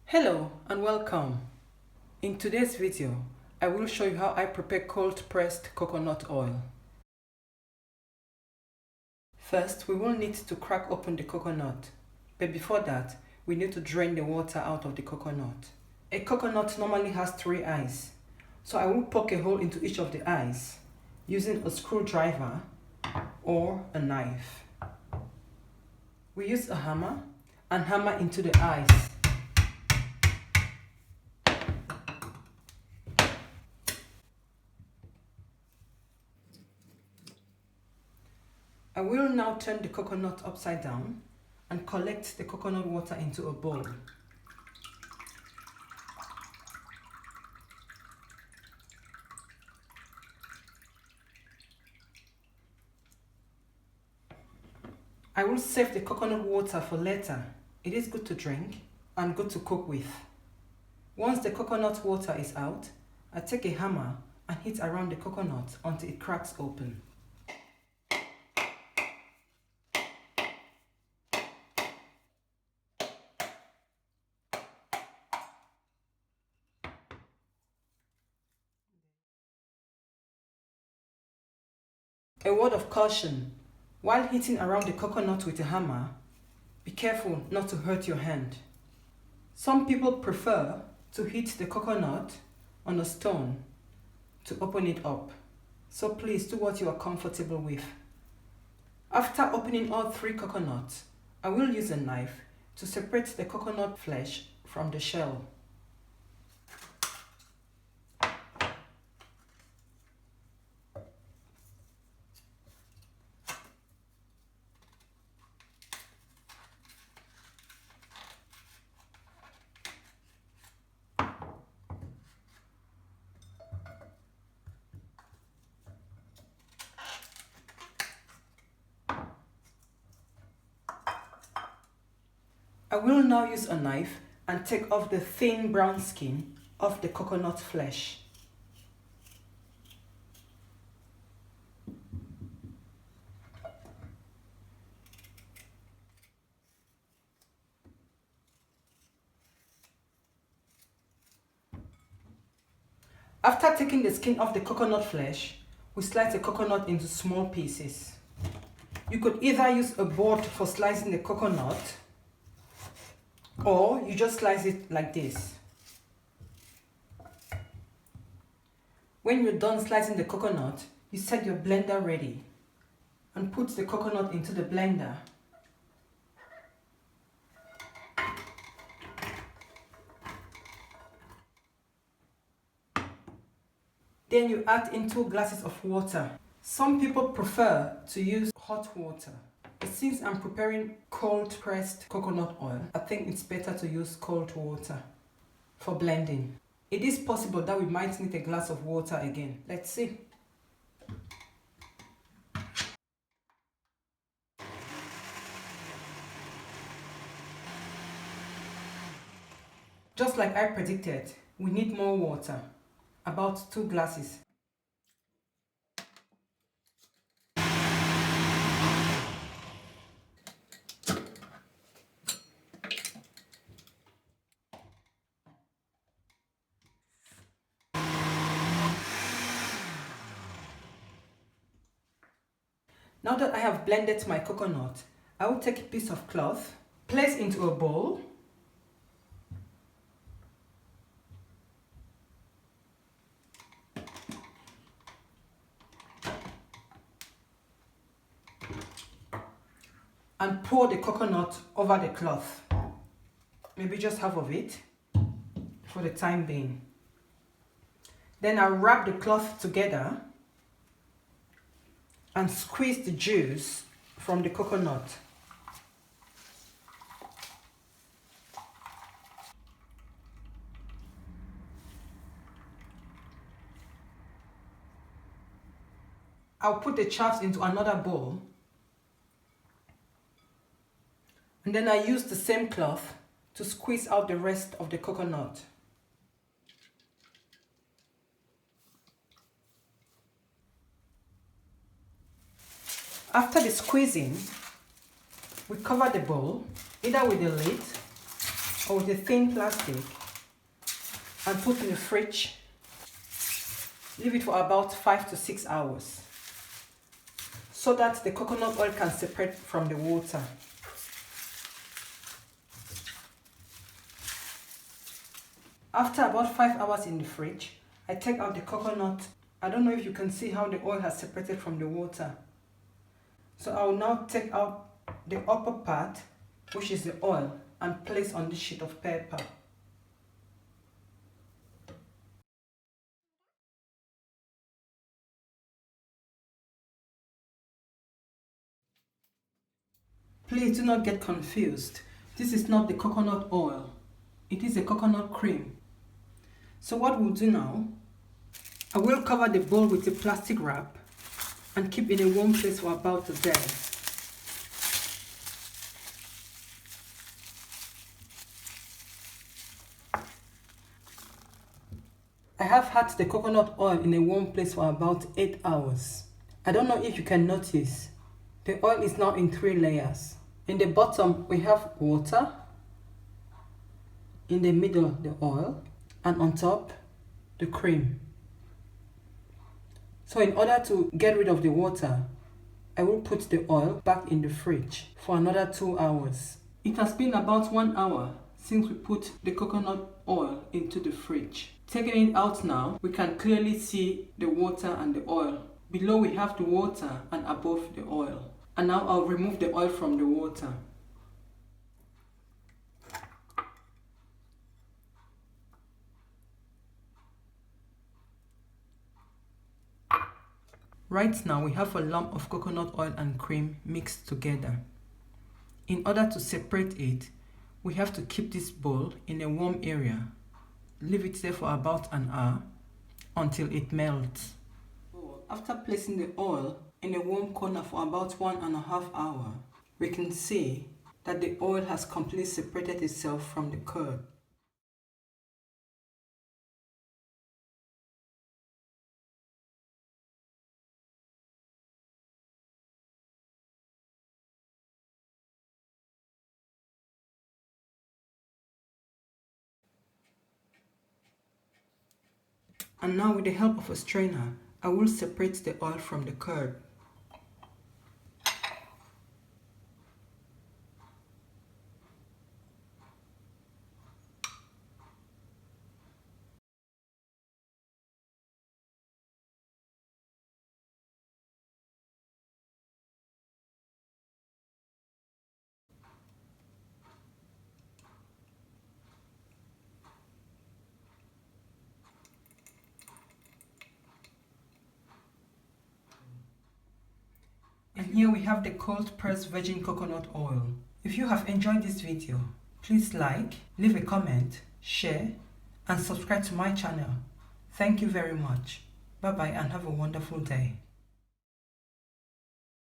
Hello and welcome. In today's video, I will show you how I prepare cold pressed coconut oil. First, we will need to crack open the coconut, but before that, we need to drain the water out of the coconut. A coconut normally has 3 eyes, so I will poke a hole into each of the eyes using a screwdriver or a knife. We use a hammer and hammer into the eyes. I will now turn the coconut upside down and collect the coconut water into a bowl. I will save the coconut water for later. It is good to drink and good to cook with. Once the coconut water is out, I take a hammer and hit around the coconut until it cracks open. A word of caution: while hitting around the coconut with a hammer, be careful not to hurt your hand. Some people prefer to hit the coconut on a stone to open it up, so please do what you are comfortable with. After opening all 3 coconuts, I will use a knife to separate the coconut flesh from the shell. I will now use a knife and take off the thin brown skin of the coconut flesh. After taking the skin off the coconut flesh, we slice the coconut into small pieces. You could either use a board for slicing the coconut, or you just slice it like this. When you're done slicing the coconut, you set your blender ready and put the coconut into the blender. Then you add in 2 glasses of water. Some people prefer to use hot water, but since I'm preparing cold pressed coconut oil, I think it's better to use cold water for blending. It is possible that we might need a glass of water again. Let's see. Just like I predicted, we need more water, about 2 glasses. Now that I have blended my coconut, I will take a piece of cloth, place into a bowl, and pour the coconut over the cloth. Maybe just half of it for the time being. Then I'll wrap the cloth together and squeeze the juice from the coconut. I'll put the chaff into another bowl, and then I use the same cloth to squeeze out the rest of the coconut. After the squeezing, we cover the bowl either with a lid or with a thin plastic and put in the fridge. Leave it for about 5 to 6 hours so that the coconut oil can separate from the water. After about 5 hours in the fridge, I take out the coconut. I don't know if you can see how the oil has separated from the water. So I will now take out the upper part, which is the oil, and place on this sheet of paper. Please do not get confused. This is not the coconut oil. It is a coconut cream. So what we'll do now, I will cover the bowl with a plastic wrap and keep in a warm place for about a day. I have had the coconut oil in a warm place for about 8 hours. I don't know if you can notice, the oil is now in 3 layers. In the bottom we have water, in the middle the oil, and on top the cream. So in order to get rid of the water, I will put the oil back in the fridge for another 2 hours. It has been about 1 hour since we put the coconut oil into the fridge. Taking it out now, we can clearly see the water and the oil. Below we have the water and above the oil. And now I'll remove the oil from the water. Right now we have a lump of coconut oil and cream mixed together. In order to separate it, we have to keep this bowl in a warm area. Leave it there for about an hour until it melts. After placing the oil in a warm corner for about 1.5 hours, we can see that the oil has completely separated itself from the curd. And now with the help of a strainer, I will separate the oil from the curd. And here we have the cold pressed virgin coconut oil. If you have enjoyed this video, please like, leave a comment, share, and subscribe to my channel. Thank you very much. Bye bye and have a wonderful day.